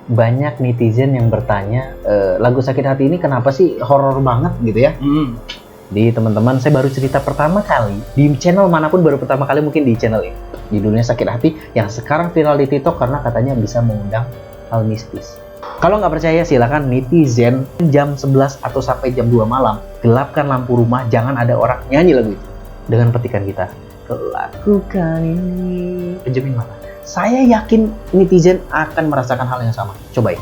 Banyak netizen yang bertanya, lagu Sakit Hati ini kenapa sih horor banget gitu ya? Di teman-teman, saya baru cerita pertama kali di channel manapun, baru pertama kali mungkin di channel ini, di Dunia Sakit Hati, yang sekarang viral di TikTok karena katanya bisa mengundang hal mistis. Kalau nggak percaya silahkan netizen, jam 11 atau sampai jam 2 malam, gelapkan lampu rumah, jangan ada orang nyanyi lagu itu dengan petikan kita, lakukan ini, pejamin mata. Saya yakin netizen akan merasakan hal yang sama. Cobain.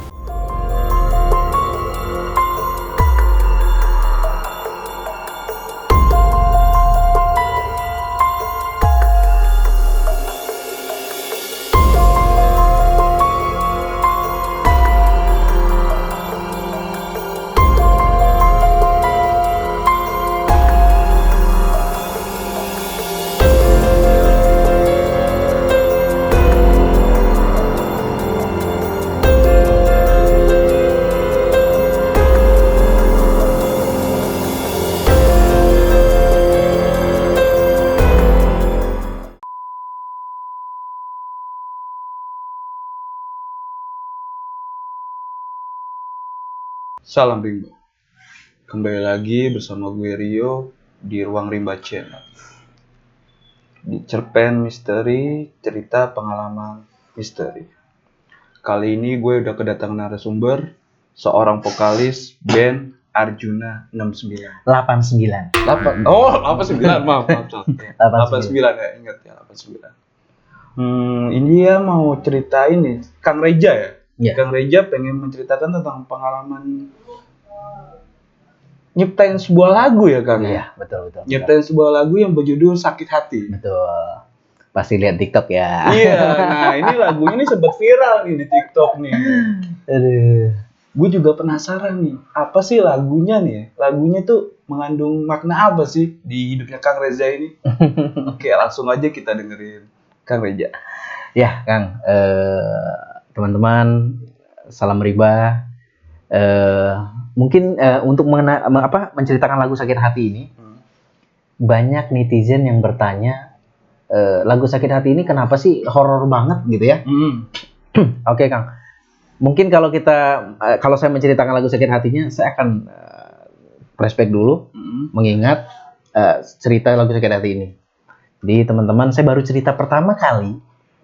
Salam Rimba. Kembali lagi bersama gue Rio di Ruang Rimba Channel. Di cerpen misteri, cerita pengalaman misteri. Kali ini gue udah kedatangan narasumber, seorang vokalis band Arjuna 69. 89. 89, maaf. 89 ya, ingat ya, 89. Ini dia mau ceritain nih, Kang Reja ya? Ya. Kang Reja pengen menceritakan tentang pengalaman nyiptain sebuah lagu ya Kang? Iya, betul. Nyiptain sebuah lagu yang berjudul Sakit Hati. Betul. Pasti lihat TikTok ya. Iya, nah ini lagunya nih sempat viral nih di TikTok nih. Aduh. Gue juga penasaran nih, apa sih lagunya nih? Lagunya tuh mengandung makna apa sih di hidupnya Kang Reza ini? Oke, langsung aja kita dengerin Kang Reja. Ya, Kang. Teman-teman, salam Rimba. Mungkin untuk menceritakan lagu Sakit Hati ini, banyak netizen yang bertanya, lagu Sakit Hati ini kenapa sih horor banget gitu ya? Oke, Kang. Mungkin kalau saya menceritakan lagu Sakit Hatinya, saya akan flashback dulu, mengingat cerita lagu Sakit Hati ini. Jadi teman-teman, saya baru cerita pertama kali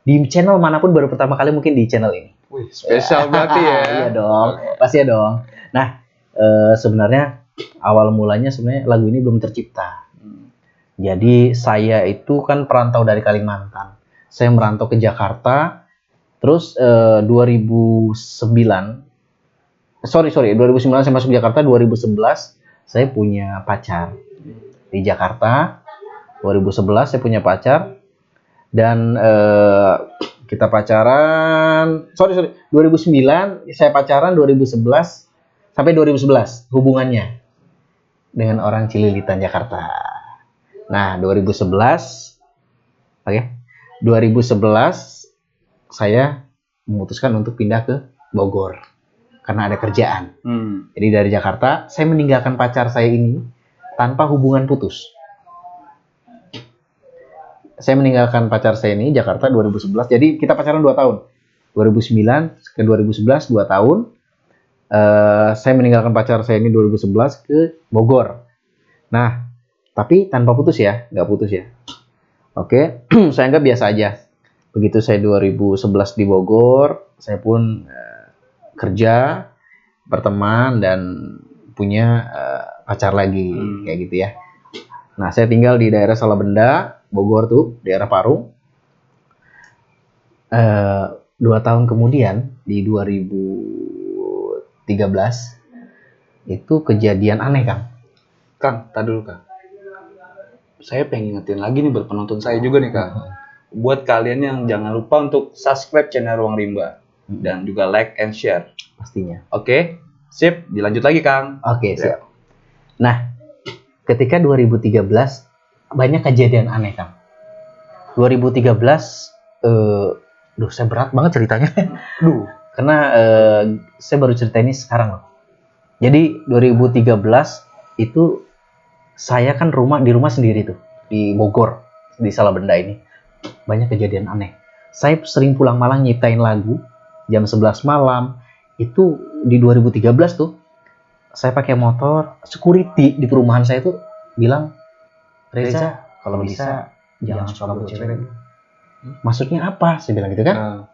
di channel manapun, baru pertama kali mungkin di channel ini. Wih, spesial berarti ya. Iya dong, pasti ya dong. Nah, sebenarnya awal mulanya sebenarnya lagu ini belum tercipta. Jadi saya itu kan perantau dari Kalimantan. Saya merantau ke Jakarta. Terus 2009 saya masuk Jakarta. 2011 saya punya pacar di Jakarta. 2011 saya punya pacar. Dan kita pacaran, 2009 saya pacaran, 2011 sampai 2011 hubungannya dengan orang Cililitan Jakarta. Nah, 2011 saya memutuskan untuk pindah ke Bogor karena ada kerjaan. Jadi dari Jakarta saya meninggalkan pacar saya ini tanpa hubungan putus. Saya meninggalkan pacar saya ini Jakarta 2011. Jadi kita pacaran 2 tahun. 2009 ke 2011 2 tahun. Saya meninggalkan pacar saya ini 2011 ke Bogor. Nah, tapi tanpa putus ya, nggak putus ya. Oke, saya anggap biasa aja. Begitu saya 2011 di Bogor, saya pun kerja, berteman dan punya pacar lagi kayak gitu ya. Nah, saya tinggal di daerah Salabenda, Bogor tuh, daerah Parung. 2 tahun kemudian, di 2013, itu kejadian aneh, Kang. Kang, tar dulu Kang. Saya pengen ingetin lagi nih buat penonton saya juga nih Kang. Buat kalian yang jangan lupa untuk subscribe channel Ruang Rimba. Dan juga like and share. Pastinya. Oke, sip. Dilanjut lagi Kang. Oke, siap. Nah, ketika 2013 banyak kejadian aneh, Kang. 2013 saya berat banget ceritanya. Karena saya baru cerita ini sekarang loh. Jadi 2013 itu saya kan di rumah sendiri tuh di Bogor, di Salabenda ini. Banyak kejadian aneh. Saya sering pulang malam nyiptain lagu jam 11 malam, Itu di 2013 tuh, saya pakai motor, security di perumahan saya tuh bilang, Reza, kalau bisa jangan suka bawa cewek. Maksudnya apa? Saya bilang gitu kan.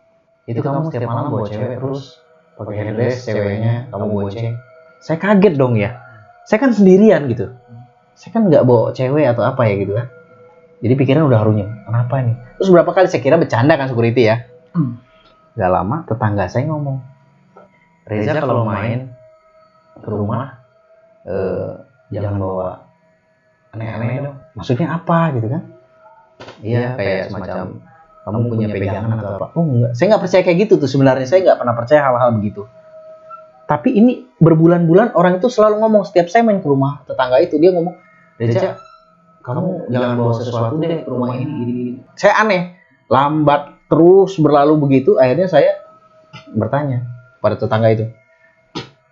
Itu kamu setiap malam bawa cewek terus pakai headdress ceweknya, kamu bonceng. Saya kaget dong ya. Saya kan sendirian gitu. Saya kan nggak bawa cewek atau apa ya gitu kan. Jadi pikiran udah harunya, kenapa nih? Terus berapa kali saya kira bercanda kan security ya. Gak lama tetangga saya ngomong, Reza kalau main ke rumah jangan bawa aneh-aneh dong. Maksudnya apa gitu kan? Iya kayak semacam kamu punya pegangan atau apa? Oh enggak, saya nggak percaya kayak gitu tuh sebenarnya. Saya nggak pernah percaya hal-hal begitu. Tapi ini berbulan-bulan orang itu selalu ngomong, setiap saya main ke rumah tetangga itu dia ngomong, Reza, kamu jangan bawa sesuatu deh ke rumah ini. Saya aneh, lambat terus berlalu begitu. Akhirnya saya bertanya pada tetangga itu,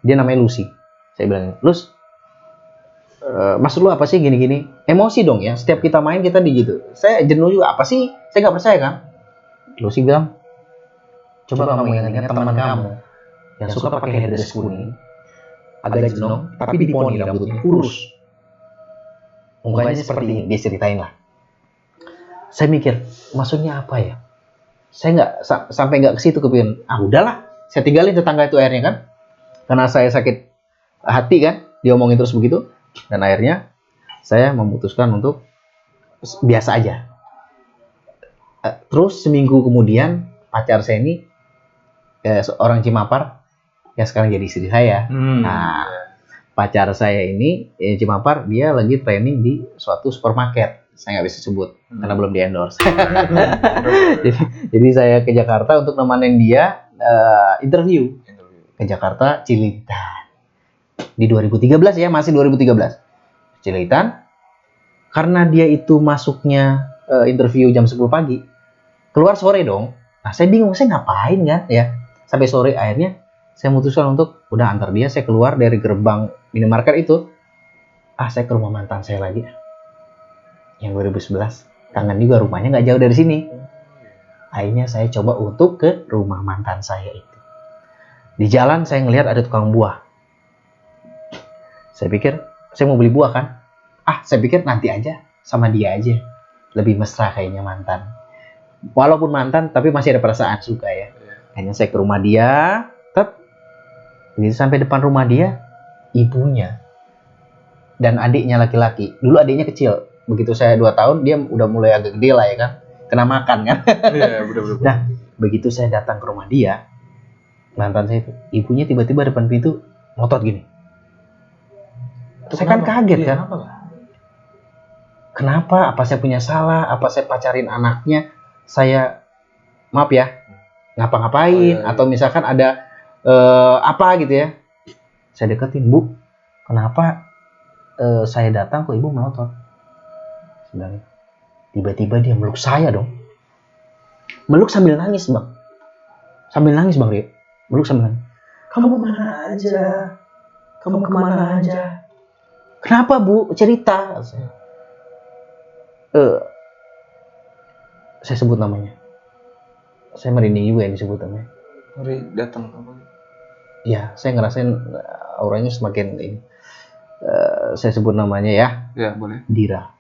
dia namanya Lucy. Saya bilang, Lus, maksud lu apa sih gini-gini? Emosi dong ya, setiap kita main kita gitu. Saya jenuh juga, apa sih? Saya nggak percaya kan? Lucy bilang, coba kamu ingat-ingat teman kamu yang suka pakai headdress kuning, agak jenong, tapi di poni rambutnya kurus. Mukanya seperti ini, dia ceritain lah. Saya mikir, maksudnya apa ya? Saya nggak sampai nggak ke situ kepikiran. Ah udahlah, saya tinggalin tetangga itu akhirnya kan, karena saya sakit hati kan, dia omongin terus begitu, dan akhirnya saya memutuskan untuk biasa aja. Terus seminggu kemudian pacar saya ini seorang Cimapar yang sekarang jadi istri saya. Nah, pacar saya ini Cimapar, dia lagi training di suatu supermarket. Saya nggak bisa sebut karena belum di endorse. jadi saya ke Jakarta untuk nemenin dia interview ke Jakarta Cililitan di 2013 ya, masih 2013 Cililitan. Karena dia itu masuknya interview jam 10 pagi, keluar sore dong. Nah saya bingung, saya ngapain kan ya sampai sore. Akhirnya saya memutuskan untuk udah antar dia. Saya keluar dari gerbang minimarket itu, saya ke rumah mantan saya lagi yang 2011. Kangen juga, rumahnya nggak jauh dari sini. Akhirnya saya coba untuk ke rumah mantan saya itu. Di jalan saya ngelihat ada tukang buah. Saya pikir saya mau beli buah kan. Saya pikir nanti aja sama dia aja, lebih mesra kayaknya mantan. Walaupun mantan tapi masih ada perasaan suka ya. Akhirnya saya ke rumah dia. Begitu sampai depan rumah dia, ibunya dan adiknya laki-laki. Dulu adiknya kecil. Begitu saya 2 tahun, dia udah mulai agak gede lah ya kan. Kena makan kan. Iya, bener-bener. Nah, begitu saya datang ke rumah dia, mantan saya itu, ibunya tiba-tiba depan pintu ngotot gini. Saya kan kaget kan. Kenapa? Apa saya punya salah? Apa saya pacarin anaknya? Saya, maaf ya, ngapa-ngapain? Atau misalkan ada apa gitu ya. Saya deketin, Bu, kenapa saya datang kok ibu melotot? Sebenarnya tiba-tiba dia meluk saya dong. Meluk sambil nangis bang. Rio. Meluk sambil nangis. Kamu kemana aja? Kamu kemana aja? Kenapa Bu? Cerita. Saya sebut namanya. Saya merinding juga yang disebut namanya. Mari datang apa? Ya, saya ngerasain auranya semakin ini. Saya sebut namanya ya. Ya, boleh. Dira.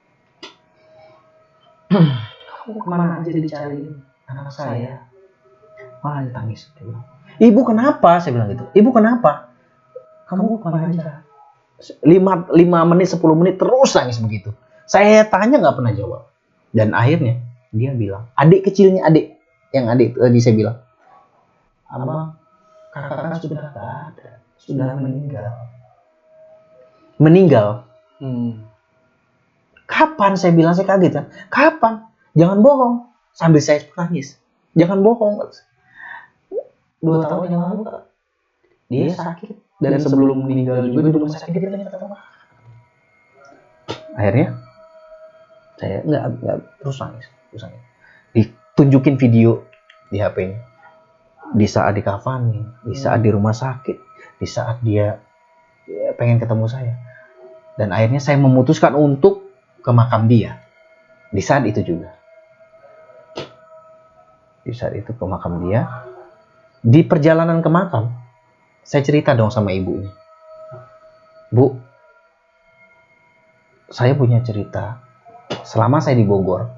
Kamu kemana aja dicari anak saya? Malah ditangis. Ibu kenapa? Saya bilang gitu. Ibu kenapa? Kamu kemana aja? 5 menit, 10 menit terus nangis begitu. Saya tanya nggak pernah jawab. Dan akhirnya dia bilang, adik kecilnya yang adik tadi saya bilang, Abang, kakak sudah nggak ada, sudah meninggal. Kapan? Saya bilang, saya kaget kan. Kapan? Jangan bohong. Sambil saya nangis. Jangan bohong. 2 tahun yang lalu dia sakit. Dan sebelum meninggal juga di rumah sakit dia ternyata. Akhirnya saya nggak terus nangis. Ditunjukin video di HP-nya. Di saat di kafani, di saat di rumah sakit, di saat dia pengen ketemu saya. Dan akhirnya saya memutuskan untuk ke makam dia. Di saat itu juga. Di saat itu ke makam dia. Di perjalanan ke makam, Saya cerita dong sama ibunya. Bu, saya punya cerita. Selama saya di Bogor,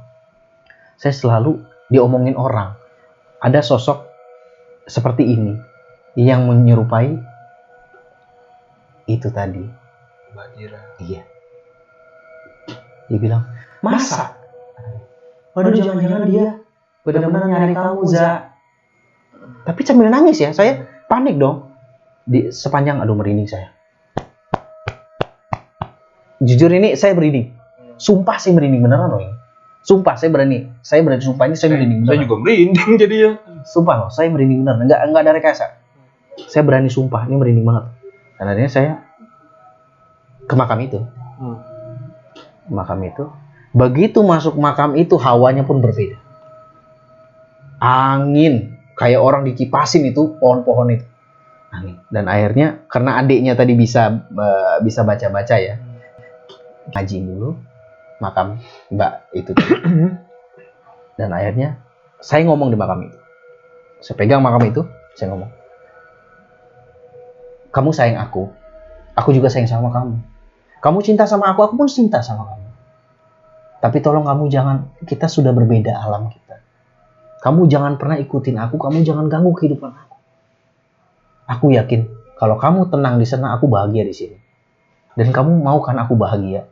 saya selalu diomongin orang. Ada sosok seperti ini yang menyerupai itu tadi. Mbak Ira. Iya. Dia bilang, masa? Waduh, jangan-jangan dia benar-benar nyari kamu, Za. Tapi sambil nangis ya, saya panik dong. Di sepanjang, aduh merinding saya. Jujur ini saya merinding. Sumpah saya merinding beneran loh ini. Sumpah saya berani sumpah ini saya merinding beneran. Saya juga merinding jadinya. Sumpah loh, saya merinding beneran. Enggak ada rekayasa. Saya berani sumpah, ini merinding banget. Dan akhirnya saya ke makam itu. Makam itu. Begitu masuk makam itu, hawanya pun berbeda. Angin, kayak orang dikipasin itu pohon-pohon itu. Angin. Dan akhirnya karena adiknya tadi bisa baca-baca ya. Ngaji dulu makam Mbak itu. Dan akhirnya saya ngomong di makam itu. Saya pegang makam itu, saya ngomong. Kamu sayang aku juga sayang sama kamu. Kamu cinta sama aku pun cinta sama kamu. Tapi tolong kamu jangan, kita sudah berbeda alam kita. Kamu jangan pernah ikutin aku, kamu jangan ganggu kehidupan aku. Aku yakin kalau kamu tenang di sana, aku bahagia di sini. Dan kamu mau kan aku bahagia?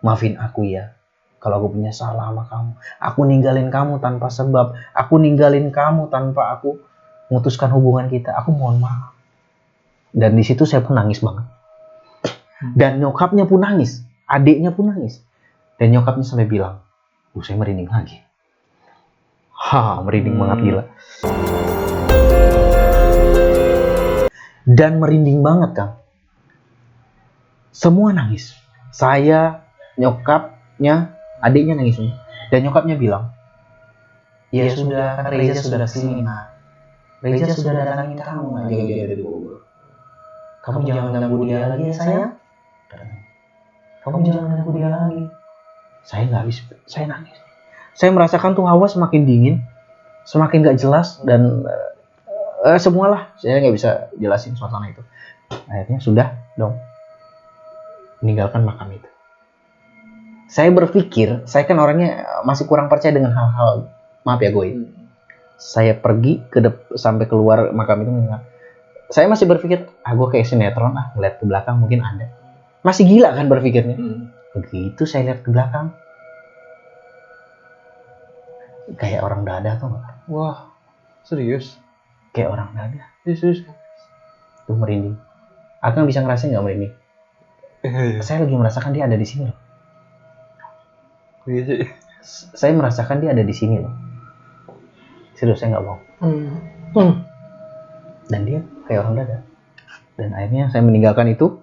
Maafin aku ya. Kalau aku punya salah sama kamu, aku ninggalin kamu tanpa sebab, aku ninggalin kamu tanpa aku memutuskan hubungan kita. Aku mohon maaf. Dan di situ saya pun nangis banget. Dan nyokapnya pun nangis, adiknya pun nangis. Dan nyokapnya sampai bilang, saya merinding lagi. Merinding banget gila. Dan merinding banget Kang. Semua nangis. Saya, nyokapnya, adiknya nangis semua. Dan nyokapnya bilang, ya sudah, kan Reza sudah kesini. Reza sudah datangin kamu aja dari Bogor. Kamu jangan ganggu dia lagi ya sayang. Kamu jangan ganggu dia lagi. Saya nggak habis, saya nangis. Saya merasakan tuh hawa semakin dingin, semakin nggak jelas dan semualah. Saya nggak bisa jelasin suasana itu. Akhirnya sudah dong, meninggalkan makam itu. Saya berpikir, saya kan orangnya masih kurang percaya dengan hal-hal, maaf ya goib. Saya pergi sampai keluar makam itu meninggal. Saya masih berpikir, gue kayak sinetron ngeliat ke belakang mungkin ada. Masih gila kan berpikirnya. Begitu saya lihat ke belakang, kayak orang dada tuh nggak? Wah, serius? Kayak orang dada. Serius? Tuh merinding. Akang bisa ngerasain nggak merinding? Saya lagi merasakan dia ada di sini loh. Iya. Saya merasakan dia ada di sini loh. Serius, saya nggak bohong. Dan dia kayak orang dada. Dan akhirnya saya meninggalkan itu.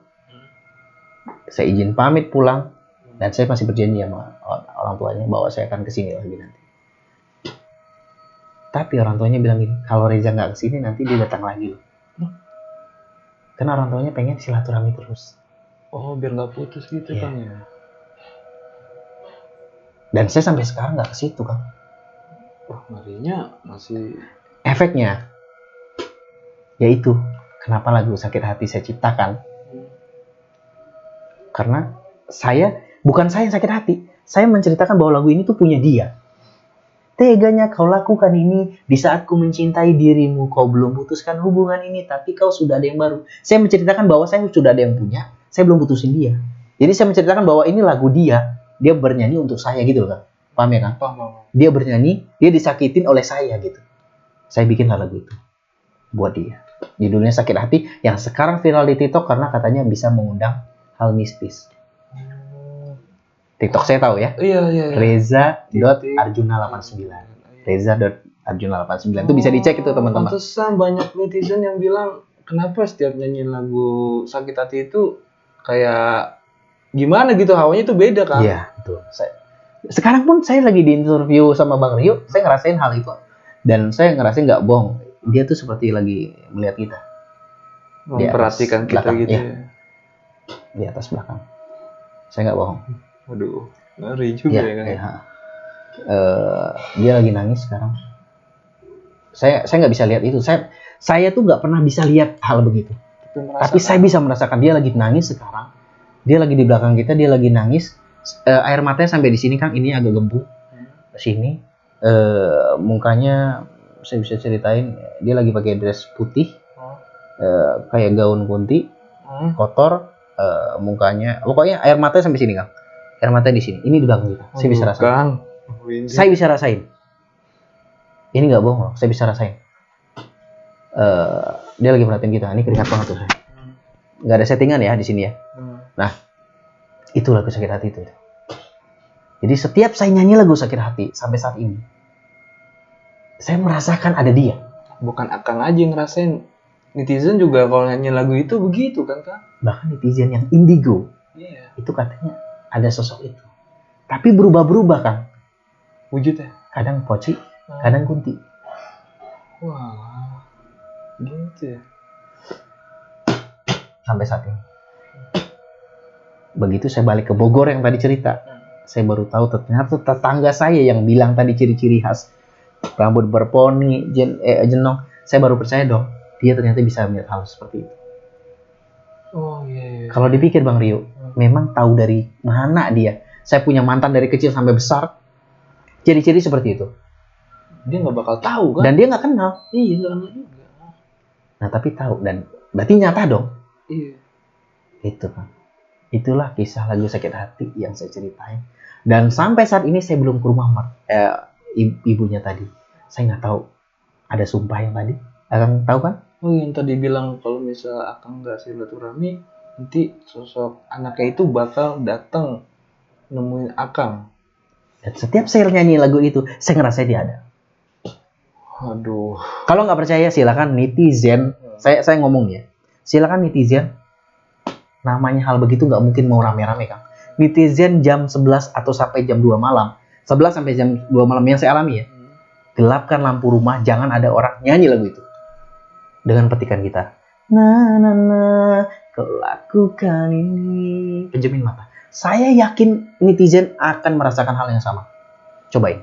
Saya izin pamit pulang. Dan saya masih berjanji sama orang tuanya bahwa saya akan kesini lagi nanti. Tapi orang tuanya bilang gini, kalau Reza nggak kesini nanti dia datang lagi loh. Karena orang tuanya pengen silaturahmi terus. Oh, biar nggak putus gitu kan ya. Dan saya sampai sekarang nggak ke situ Kang. Wah, ngerinya masih. Efeknya, yaitu kenapa lagu Sakit Hati saya ciptakan. Karena bukan saya yang sakit hati. Saya menceritakan bahwa lagu ini tuh punya dia. Teganya kau lakukan ini di saat ku mencintai dirimu. Kau belum putuskan hubungan ini, tapi kau sudah ada yang baru. Saya menceritakan bahwa saya sudah ada yang punya, saya belum putusin dia. Jadi saya menceritakan bahwa ini lagu dia bernyanyi untuk saya gitu loh Kang. Paham ya Kang? Paham. Dia bernyanyi, dia disakitin oleh saya gitu. Saya bikin lagu itu buat dia. Judulnya Sakit Hati, yang sekarang viral di TikTok karena katanya bisa mengundang hal mistis. TikTok saya tahu ya. Iya. Reza.arjuna89. Reza.arjuna89 itu bisa dicek itu teman-teman. Pantesan banyak netizen yang bilang kenapa setiap nyanyiin lagu Sakit Hati itu kayak gimana gitu, hawanya itu beda kan? Iya, betul. Sekarang pun saya lagi di interview sama Bang Rio, saya ngerasain hal itu. Dan saya ngerasain nggak bohong, dia tuh seperti lagi melihat kita. Memperhatikan kita gitu ya. Di atas belakang. Saya nggak bohong. Waduh, ngeri juga ya kan? Dia lagi nangis sekarang. Saya nggak bisa lihat itu. Saya tuh nggak pernah bisa lihat hal begitu. Tapi saya bisa merasakan dia lagi nangis sekarang. Dia lagi di belakang kita, dia lagi nangis. Air matanya sampai di sini, Kang. Ini agak gembung. Ke sini. Mukanya saya bisa ceritain, dia lagi pakai dress putih. Kayak gaun kunti, kotor, mukanya. Pokoknya air matanya sampai sini, Kang. Air matanya di sini. Ini di belakang kita. Saya bisa rasain. Kang. Saya bisa rasain. Ini nggak bohong loh. Saya bisa rasain. Dia lagi perhatiin kita. Ini keringat banget tuh saya. Nggak ada settingan ya di sini ya. Nah, itu lagu sakit hati itu. Jadi setiap saya nyanyi lagu sakit hati sampai saat ini, saya merasakan ada dia. Bukan Akang aja yang ngerasain, netizen juga kalau nyanyi lagu itu begitu kan, Kang? Bahkan netizen yang indigo, itu katanya ada sosok itu. Tapi berubah-berubah, Kang. Wujudnya? Kadang Poci, kadang Kunti. Wah, gitu ya. Sampai saat ini. Begitu saya balik ke Bogor yang tadi cerita, saya baru tahu ternyata tetangga saya yang bilang tadi ciri-ciri khas rambut berponi, jenong. Saya baru percaya dong, dia ternyata bisa melihat hal seperti itu. Oh iya. Kalau dipikir Bang Rio, memang tahu dari mana dia. Saya punya mantan dari kecil sampai besar, ciri-ciri seperti itu. Dia nggak bakal tahu kan? Dan dia nggak kenal. Iya, nggak kenal juga. Nah tapi tahu, dan berarti nyata dong. Iya. Itu kan. Itulah kisah lagu sakit hati yang saya ceritain. Dan sampai saat ini saya belum ke rumah ibunya tadi. Saya nggak tahu ada sumpah yang tadi. Akang tahu kan? Oh, yang tadi bilang kalau misal Akang nggak silaturahmi, nanti sosok anaknya itu bakal datang nemuin Akang. Dan setiap saya nyanyi lagu itu, saya ngerasa dia ada. Aduh. Kalau nggak percaya silakan netizen. Saya ngomong ya. Silakan netizen. Namanya hal begitu nggak mungkin mau rame-rame, Kang. Netizen jam 11 atau sampai jam 2 malam. 11 sampai jam 2 malam yang saya alami ya. Gelapkan lampu rumah, jangan ada orang nyanyi lagu itu. Dengan petikan gitar. Na na na, kau lakukan ini. Penjemin mata. Saya yakin netizen akan merasakan hal yang sama. Cobain.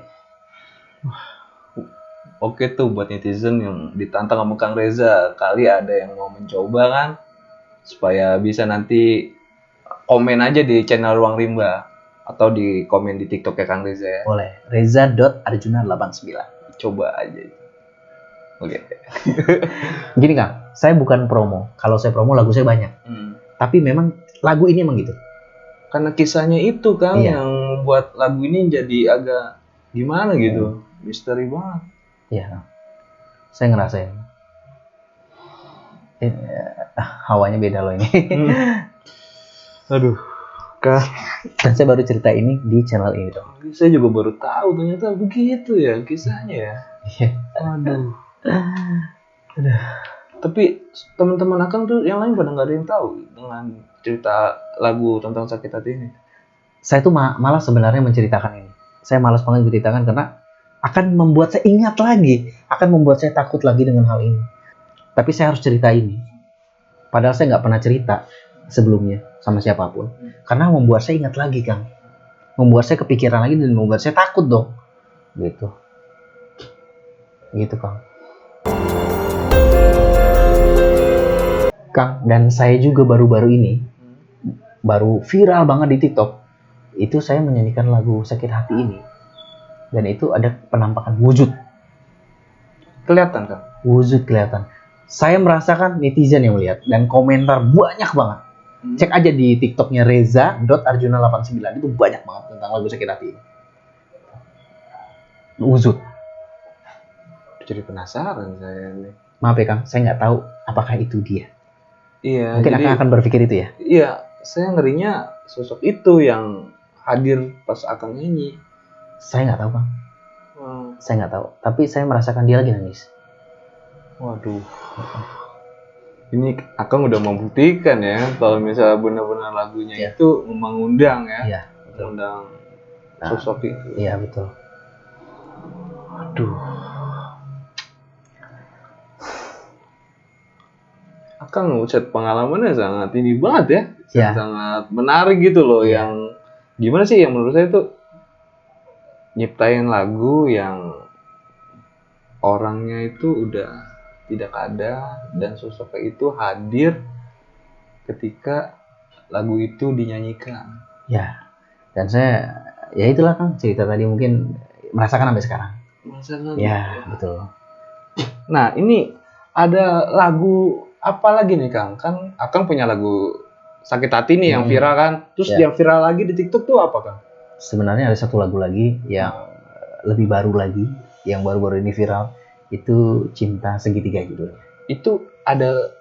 Oke tuh buat netizen yang ditantang sama Kang Reza. Kali ada yang mau mencoba kan. Supaya bisa nanti komen aja di channel Ruang Rimba. Atau di komen di TikTok-nya Kang Reza ya. Boleh. Reza.arjuna89. Coba aja. Oke. Gini Kang, saya bukan promo. Kalau saya promo lagu saya banyak. Tapi memang lagu ini emang gitu. Karena kisahnya itu Kang Iya. yang buat lagu ini jadi agak gimana gitu. Misteri banget. Iya Kang. Saya ngerasain. Hawanya beda loh ini. Aduh. Kak. Dan saya baru cerita ini di channel ini dong. Saya juga baru tahu ternyata begitu ya kisahnya ya. Iya. Aduh. Tapi teman-teman Akang tuh yang lain pada nggak ada yang tahu dengan cerita lagu tentang sakit hati ini. Saya tuh malas sebenarnya menceritakan ini. Saya malas banget menceritakan karena akan membuat saya ingat lagi, akan membuat saya takut lagi dengan hal ini. Tapi saya harus cerita ini. Padahal saya nggak pernah cerita sebelumnya sama siapapun. Karena membuat saya ingat lagi, Kang. Membuat saya kepikiran lagi dan membuat saya takut dong. Gitu. Gitu, Kang. Kang, dan saya juga baru-baru ini, baru viral banget di TikTok. Itu saya menyanyikan lagu sakit hati ini. Dan itu ada penampakan wujud. Kelihatan Kang? Wujud kelihatan. Saya merasakan netizen yang melihat. Dan komentar banyak banget. Cek aja di TikToknya Reza.arjuna89. Itu banyak banget tentang lagu sakit hati ini. Wujud. Jadi penasaran saya nih. Maaf ya Kang, saya nggak tahu apakah itu dia. Iya. Mungkin jadi, akan berpikir itu ya. Iya, saya ngerinya sosok itu yang hadir pas Akang nyanyi. Saya nggak tahu Kang. Saya nggak tahu. Tapi saya merasakan dia lagi nangis. Waduh. Ini Akang udah membuktikan ya kalau misalnya benar-benar lagunya itu mengundang ya. Iya. Mengundang sosok itu. Iya betul. Aduh. Akang set pengalamannya sangat ini banget ya. Sangat menarik gitu loh. Yang gimana sih yang menurut saya tuh nyiptain lagu yang orangnya itu udah tidak ada dan sosoknya itu hadir ketika lagu itu dinyanyikan. Ya, dan saya ya itulah Kang cerita tadi mungkin merasakan sampai sekarang. Merasakan. Ya, betul. Nah, ini ada lagu apa lagi nih Kang? Kan Akang punya lagu Sakit Hati nih yang viral kan. Terus Ya. yang viral lagi di TikTok tuh apa Kang? Sebenarnya ada satu lagu lagi yang lebih baru lagi, yang baru-baru ini viral, itu Cinta Segitiga judulnya. Itu ada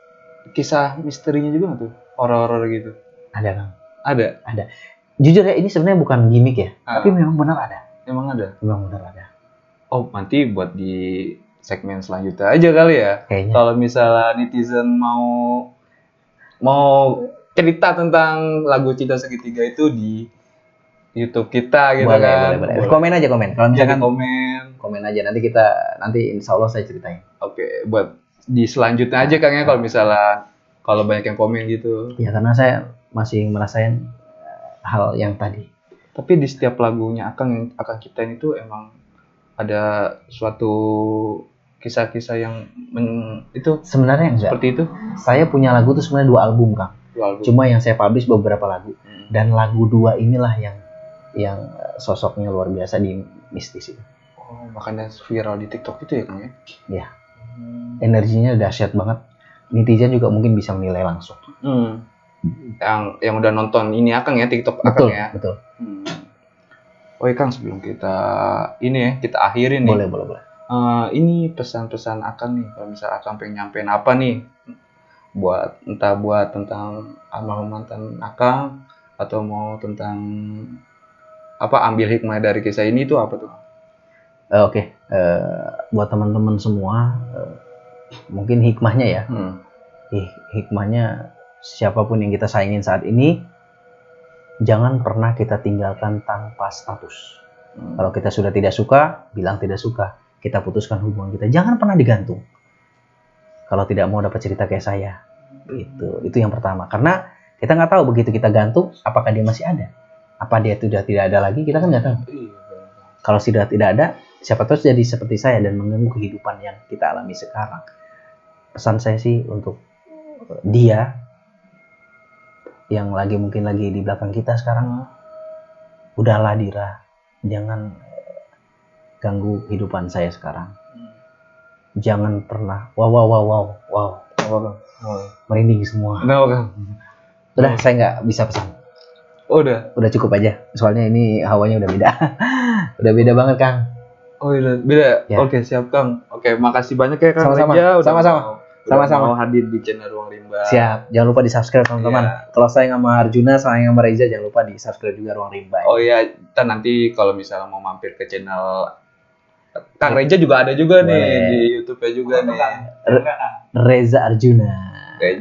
kisah misterinya juga nggak tuh? Horor-horor gitu. Ada Kang. Ada. Jujur ya, ini sebenarnya bukan gimmick ya, tapi memang benar ada. Emang ada. Memang benar ada. Oh, nanti buat di segmen selanjutnya aja kali ya. Kayaknya. Kalau misalnya netizen mau cerita tentang lagu Cinta Segitiga itu di YouTube kita gitu kan. Boleh. Komen aja komen. Kalau misalkan komen aja nanti insya Allah saya ceritain. Oke, buat di selanjutnya aja Kang ya kalau banyak yang komen gitu. Ya karena saya masih merasain hal yang tadi. Tapi di setiap lagunya Akang ciptain itu emang ada suatu kisah-kisah yang itu sebenarnya enggak. Seperti itu. Saya punya lagu tuh sebenarnya 2 album Kang. 2 album. Cuma yang saya publish beberapa lagu. Dan lagu 2 inilah yang sosoknya luar biasa di mistis itu. Oh, makanya viral di TikTok itu ya Kang ya? Ya. Energinya dahsyat banget. Netizen juga mungkin bisa menilai langsung. Yang udah nonton ini Akang ya, TikTok Akang ya. Betul. Oke Kang, sebelum kita akhirin nih. Boleh. Ini pesan-pesan Akang nih, kalau misalnya Akang pengen nyampein apa nih, entah buat tentang almarhum mantan Akang atau mau tentang ambil hikmah dari kisah ini itu apa tuh? Oke. Buat teman-teman semua, mungkin hikmahnya ya. Hikmahnya siapapun yang kita sayangin saat ini, jangan pernah kita tinggalkan tanpa status. Kalau kita sudah tidak suka, bilang tidak suka. Kita putuskan hubungan kita. Jangan pernah digantung. Kalau tidak mau dapat cerita kayak saya, itu yang pertama. Karena kita nggak tahu begitu kita gantung, apakah dia masih ada? Apa dia sudah tidak ada lagi? Kita kan nggak tahu. Kalau sudah tidak ada, siapa tahu jadi seperti saya dan mengganggu kehidupan yang kita alami sekarang. Pesan saya sih untuk dia yang mungkin lagi di belakang kita sekarang, udahlah Dira, jangan ganggu kehidupan saya sekarang. Jangan pernah wow, merinding semua. Udah, saya nggak bisa pesan. Udah cukup aja. Soalnya ini hawanya udah beda. Udah beda banget Kang. Oh udah beda. Ya. Oke siap Kang. Oke makasih banyak ya Kang. Sama-sama. Mau hadir di channel Ruang Rimba. Siap. Jangan lupa di subscribe teman-teman. Yeah. Kalau saya sama Arjuna, saya sama Reza, jangan lupa di subscribe juga Ruang Rimba. Oh iya, kita nanti kalau misalnya mau mampir ke channel Kang Reza juga ada juga nih di YouTube-nya juga nih. Reza Arjuna.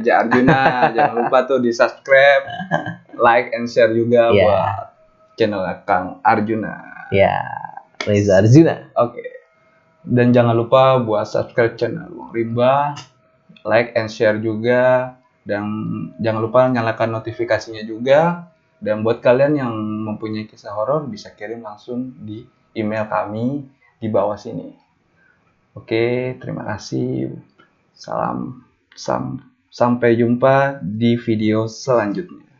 Jangan lupa tuh di subscribe, like and share juga buat channel Kang Arjuna. Ya, Reza Arjuna. Oke. Dan jangan lupa buat subscribe channel Ruang Rimba, like and share juga, dan jangan lupa nyalakan notifikasinya juga. Dan buat kalian yang mempunyai kisah horor bisa kirim langsung di email kami di bawah sini. Oke, terima kasih. Sampai jumpa di video selanjutnya.